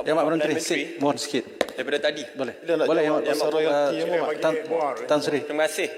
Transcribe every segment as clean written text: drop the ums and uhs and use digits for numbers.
Yang Mak Berhad Menteri, Menteri mohon sikit. daripada tadi. Boleh. Bila nak Boleh jawab Yang pasal royalti yang Muhammad? Tan Sri. Terima kasih.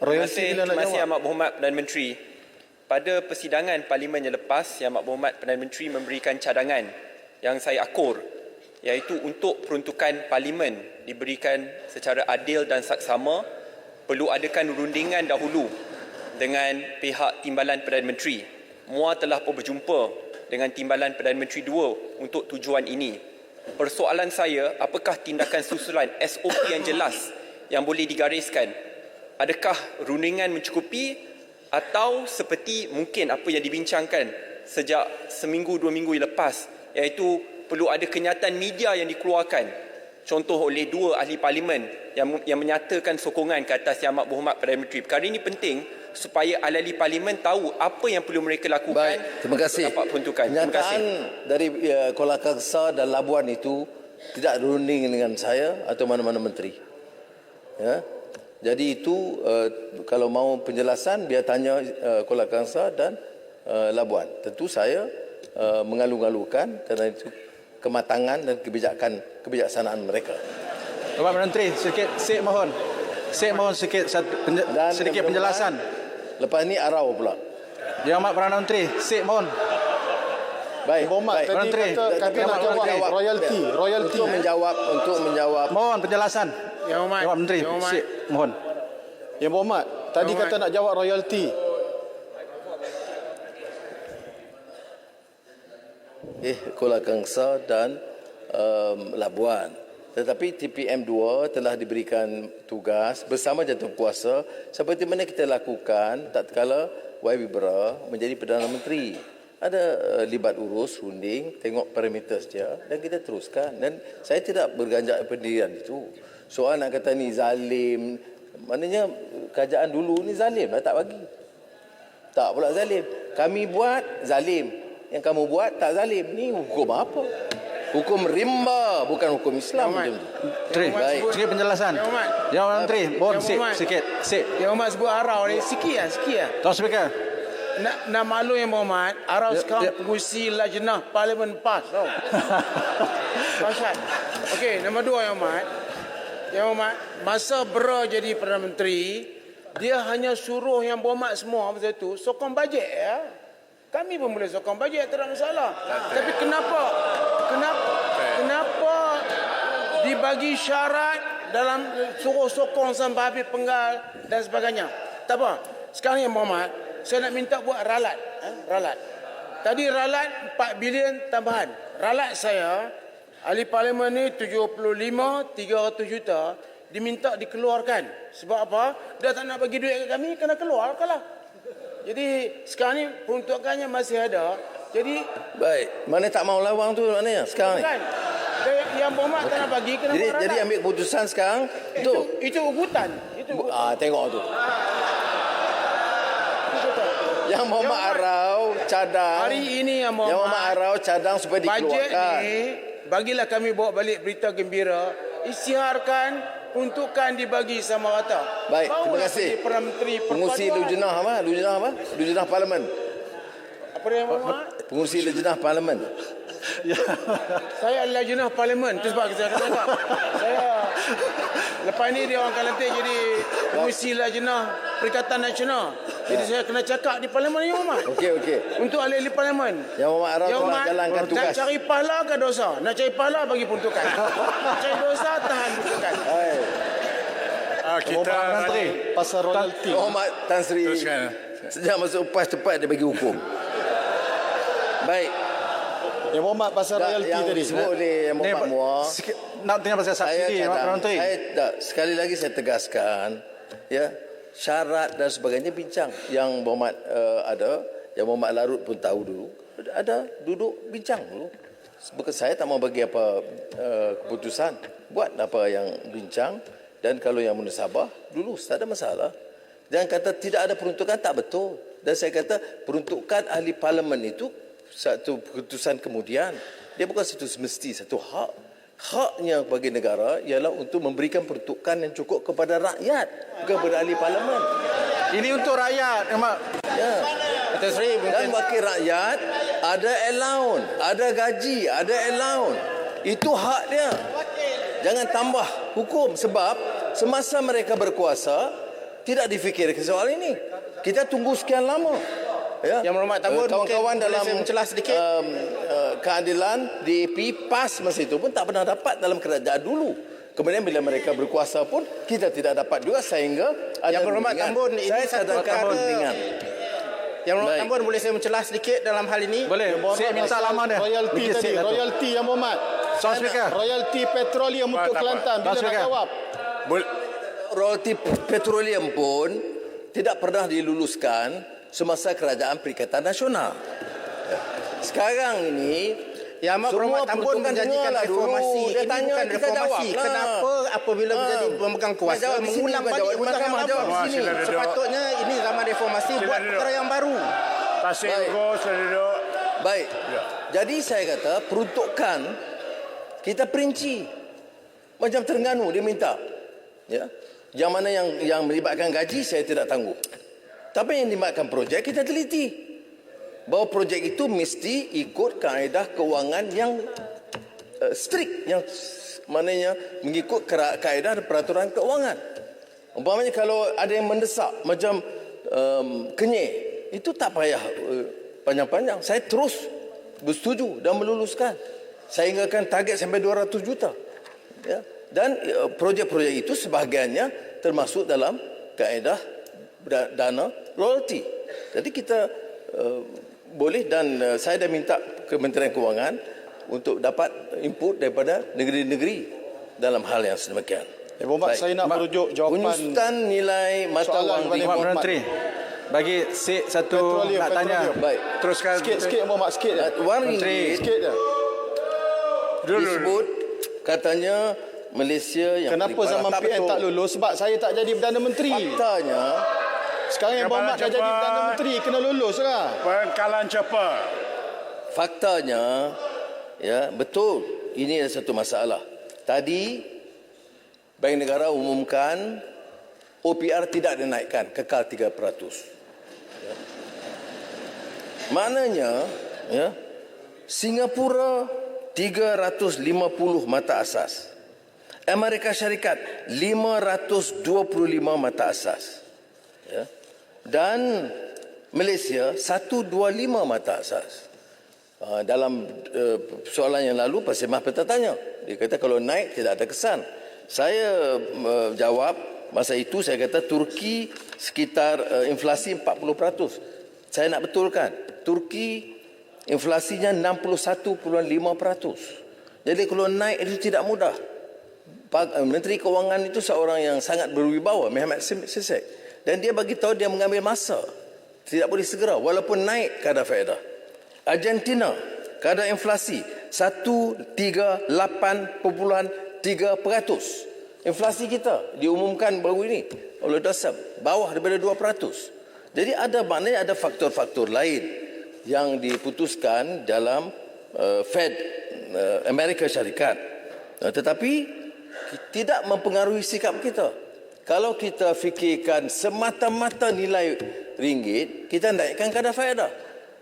Royalti bila nak Terima kasih jawab? Yang Berhormat Perdana Menteri. Pada persidangan Parlimen yang lepas, Yang Berhormat Perdana Menteri memberikan cadangan yang saya akur, iaitu untuk peruntukan Parlimen diberikan secara adil dan saksama, perlu adakan rundingan dahulu dengan pihak Timbalan Perdana Menteri. MUA telah pun berjumpa dengan Timbalan Perdana Menteri 2 untuk tujuan ini. Persoalan saya, apakah tindakan susulan SOP yang jelas yang boleh digariskan? Adakah rundingan mencukupi atau seperti mungkin apa yang dibincangkan sejak seminggu, 2 minggu yang lepas, iaitu perlu ada kenyataan media yang dikeluarkan, contoh oleh 2 ahli parlimen yang menyatakan sokongan ke atas Yang Amat Berhormat Perdana Menteri. Perkara ini penting supaya ahli-ahli parlimen tahu apa yang perlu mereka lakukan. Baik, terima kasih. Untuk dapat peruntukan. Terima kasih. Kenyataan dari Kuala Kangsar dan Labuan itu tidak runding dengan saya atau mana-mana menteri. Ya. Jadi itu kalau mau penjelasan biar tanya Kuala Kangsar dan Labuan. Tentu saya mengalu-alukan kerana itu kematangan dan kebijaksanaan mereka. Bapak Menteri, sikit mohon. Saya mohon sikit sedikit penjelasan. Lepas ni arau pula. Yang Amat Perdana Menteri, mohon. Baik. Muhammad tadi kata nak jawab royalti. Untuk menjawab. Mohon penjelasan. Yang Hormat. Yang Menteri, mohon. Yang Muhammad tadi kata nak jawab royalti. Kuala Kangsar dan Labuan. Tetapi TPM2 telah diberikan tugas bersama Jawatankuasa seperti mana kita lakukan tatkala YB Bera menjadi Perdana Menteri. Ada libat urus, runding, tengok parameter saja dan kita teruskan. Dan saya tidak berganjak pendirian itu. Soal nak kata ni zalim, maknanya kerajaan dulu ni zalim lah, tak bagi. Tak pula zalim. Kami buat zalim. Yang kamu buat tak zalim. Ni hukum apa? Hukum rimba, bukan hukum Islam. Menteri, sikit penjelasan. Yang Menteri, mohon sikit. Yang Hormat sebut arau ni, sikit lah. Tuan Speaker. Nak malu Yang Berhormat, arau sekarang pengurusi lajnah Parlimen PAS tau. Pasal. Okey, nombor 2 Yang Hormat. Yang Hormat, masa Bera jadi Perdana Menteri, dia hanya suruh Yang Berhormat semua masa itu sokong bajet ya. Kami pun boleh sokong bajet, tak ada masalah. Tapi kenapa dibagi syarat dalam suruh sokong sampai habis penggal dan sebagainya? Tak apa. Sekarang Yang Berhormat, saya nak minta buat ralat. Ralat. Tadi ralat 4 bilion tambahan. Ralat saya, ahli parlimen ni 75,300 juta diminta dikeluarkan. Sebab apa? Dia tak nak bagi duit ke kami, kena keluarkanlah. Jadi sekarang ni peruntukannya masih ada. Jadi baik, mana tak mau lawang tu maknanya sekarang ni. Kan? Yang Berhormat tak nak bagi kena buat ralat. Jadi ambil keputusan sekarang itu ugutan. Tengok tu. Yang Muhammad Arau cadang. Hari ini Yang Muhammad Arau cadang supaya dikeluarkan. Bajet ni bagilah kami bawa balik berita gembira. Isytiharkan peruntukan dibagi sama rata. Baik, terima kasih. Perdana Menteri Pengurusi Lujnah apa? Lujnah Parlimen. Apa dia Muhammad? Pengurusi Lujnah Parlimen. Saya adalah Lajnah Parlimen. Itu sebab saya kata. Saya lepas ni dia orang akan lantik jadi pengurusi Lajnah Perikatan Nasional. Jadi saya kena cakap di Parlimen ni Muhammad. Okey. Untuk ahli-ahli Parlimen. Yang Muhammad Arau telah jalankan tugas. Nak cari pahala ke dosa? Nak cari pahala bagi peruntukan. Nak cari dosa tahan peruntukan. Kita Menteri pasal royalti. Muhammad Tan Sri. Sejak masuk PAS cepat dia bagi hukum. Baik. Yang Muhammad pasal royalti tadi. Yang disebut oleh Yang Muhammad Muar. Nak tengok pasal subsidi Menteri. Sekali lagi saya tegaskan, ya, syarat dan sebagainya bincang. Yang Muhammad yang Muhammad Larut pun tahu dulu. Ada duduk bincang dulu. Bukan saya tak mau bagi apa keputusan. Buat apa yang bincang. Dan kalau yang munasabah dulu, tak ada masalah. Jangan kata tidak ada peruntukan, tak betul. Dan saya kata peruntukan ahli parlimen itu satu keputusan kemudian. Dia bukan satu semesti, satu hak. Haknya bagi negara ialah untuk memberikan peruntukan yang cukup kepada rakyat, bukan kepada ahli parlimen. Ini untuk rakyat. Ya. Dan wakil rakyat ada allowance, ada gaji, ada allowance. Itu hak dia. Jangan tambah hukum sebab semasa mereka berkuasa tidak difikirkan soal ini. Kita tunggu sekian lama. Ya. Yang Berhormat Tambun, kawan-kawan mungkin dalam boleh saya mencelah sedikit? keadilan DAP PAS masa itu pun tak pernah dapat dalam kerajaan dulu. Kemudian bila mereka berkuasa pun kita tidak dapat juga sehingga ada Yang Berhormat rundingan. Tambun, ini Saya satu cadangkan perkara- rundingan. Yang Berhormat Baik. Tambun, boleh saya mencelah sedikit dalam hal ini? Boleh. Saya minta lama dia. Royalti Sikit, tadi, Dato'. royalti Yang Berhormat. Sound speaker. Royalti petroleum untuk Kelantan. Bila Sound nak speaker. jawab? Royalti petroleum pun tidak pernah diluluskan semasa kerajaan Perikatan Nasional. Sekarang ini Yang Amat semua Berhormat Tambun peruntukan menjanjikan dengarlah reformasi. dulu. Dia Ini tanya, bukan kita reformasi. jawab lah. Kenapa apabila menjadi pemegang kuasa Jawab di sini, mengulang bukan balik jawab di undang mahkamah, yang jawab lama? di sini. Sila duduk. Sepatutnya ini zaman reformasi Sila buat duduk. perkara yang baru. Tasik Baik. Ugo, sila duduk. Baik. Jadi saya kata peruntukan kita perinci. Macam Terengganu dia minta. Ya. Yang mana yang melibatkan gaji saya tidak tangguh. Tapi yang melibatkan projek kita teliti. Bahawa projek itu mesti ikut kaedah kewangan yang strict, yang maknanya mengikut kaedah dan peraturan keuangan. Umpamanya kalau ada yang mendesak macam Kenyir, itu tak payah panjang-panjang. Saya terus bersetuju dan meluluskan. Saya hinggakan target sampai 200 juta. Ya. Dan projek-projek itu sebahagiannya termasuk dalam kaedah dana royalty. Jadi kita boleh dan saya dah minta Kementerian Kewangan untuk dapat input daripada negeri-negeri dalam hal yang sedemikian. Yang Berhormat, Baik. saya nak merujuk jawapan Penyusutan nilai mata soalan wang kepada di Pak Perdana Menteri, bagi satu Petroleum, nak tanya. petroleum. Baik. Teruskan. sikit-sikit Yang Berhormat, sikit je. Wang Menteri. ringgit Sikit je. disebut katanya Malaysia yang Kenapa paling zaman parah. PN tak lulus? Sebab saya tak jadi Perdana Menteri. Faktanya Sekarang Yang Berhormat dah Kepala jadi cepat. Perdana Menteri, kena lulus lah. Pengkalan cepat. Faktanya, ya betul, ini ada satu masalah. Tadi, Bank Negara umumkan OPR tidak dinaikkan, kekal 3%. Ya. Maknanya, ya, Singapura 350 mata asas. Amerika Syarikat 525 mata asas. Ya. Dan Malaysia 125 mata asas. Dalam soalan yang lalu Pak Semah pernah tanya, dia kata kalau naik tidak ada kesan. Saya jawab masa itu, saya kata Turki sekitar inflasi 40%. Saya nak betulkan, Turki inflasinya 61.5%. Jadi kalau naik itu tidak mudah. Menteri Kewangan itu seorang yang sangat berwibawa, Muhammad Sisek, dan dia bagi tahu dia mengambil masa, tidak boleh segera walaupun naik kadar faedah. Argentina, kadar inflasi 138.3%. Inflasi kita diumumkan baru ini oleh Dasam, bawah daripada 2%. Jadi ada maknanya ada faktor-faktor lain yang diputuskan dalam Fed Amerika Syarikat. Tetapi tidak mempengaruhi sikap kita. Kalau kita fikirkan semata-mata nilai ringgit, kita naikkan kadar faedah.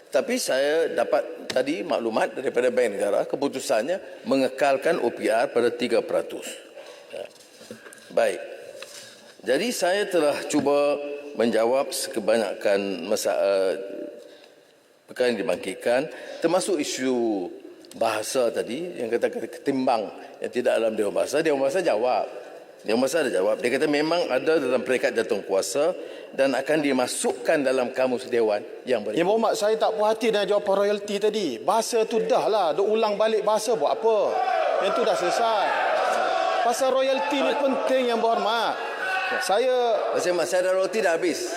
Tapi saya dapat tadi maklumat daripada Bank Negara, keputusannya mengekalkan OPR pada 3%. Ya. Baik. Jadi saya telah cuba menjawab kebanyakan masalah perkara yang dibangkitkan, termasuk isu bahasa tadi yang kata ketimbang yang tidak dalam Dewan Bahasa. Dewan Bahasa jawab. Dewan Bahasa ada jawab. Dia kata memang ada dalam peringkat jatuh kuasa dan akan dimasukkan dalam kamus Dewan yang berikut. Yang Berhormat, saya tak puas hati dengan jawapan royalti tadi. Bahasa tu dah lah. Duk ulang balik bahasa buat apa? Yang tu dah selesai. Pasal royalti ni penting Yang Berhormat. Pasal saya dah roti dah habis.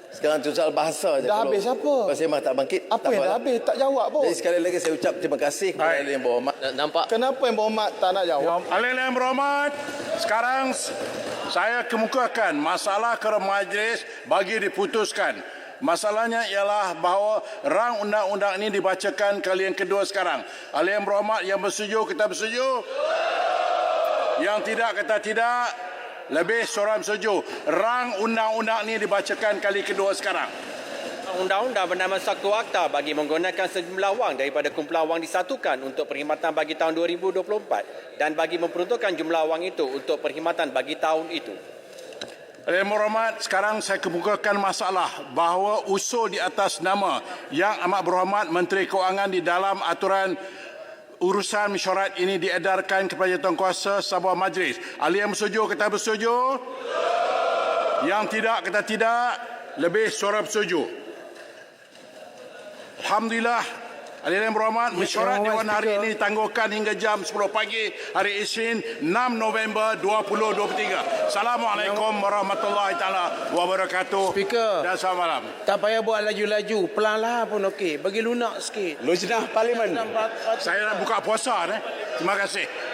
Sekarang tu soal bahasa je. Dah Kalau habis apa? Pasal Mas tak bangkit. Apa tak yang dah apalah. habis? Tak jawab pun. Jadi sekali lagi saya ucap terima kasih kepada Yang Berhormat. Kenapa Yang Berhormat tak nak jawab? Ahli-ahli yang berhormat, sekarang saya kemukakan masalah ke majlis bagi diputuskan. Masalahnya ialah bahawa rang undang-undang ini dibacakan kali yang kedua sekarang. Ahli yang berhormat, yang bersetuju, kita bersetuju. Yang tidak, kata tidak. Lebih seorang setuju. Rang undang-undang ini dibacakan kali kedua sekarang. undang-undang bernama Satu Akta bagi menggunakan sejumlah wang daripada kumpulan wang disatukan untuk perkhidmatan bagi tahun 2024 dan bagi memperuntukkan jumlah wang itu untuk perkhidmatan bagi tahun itu. Yang berhormat, sekarang saya kemukakan masalah bahawa usul di atas nama Yang Amat Berhormat Menteri Kewangan di dalam aturan urusan mesyuarat ini diedarkan kepada Jawatankuasa sebuah majlis. Ahli yang bersetuju kata bersetuju. Yang tidak kata tidak. Lebih suara bersetuju. Alhamdulillah. Ahli yang berhormat, mesyuarat Dewan hari ini ditangguhkan hingga jam 10 pagi hari Isnin 6 November 2023. Assalamualaikum warahmatullahi taala wabarakatuh. Speaker. Dan selamat malam. Tak payah buat laju-laju, pelan-pelan pun okey. Bagi lunak sikit. Lojnah Parlimen. Saya nak buka puasa. Terima kasih.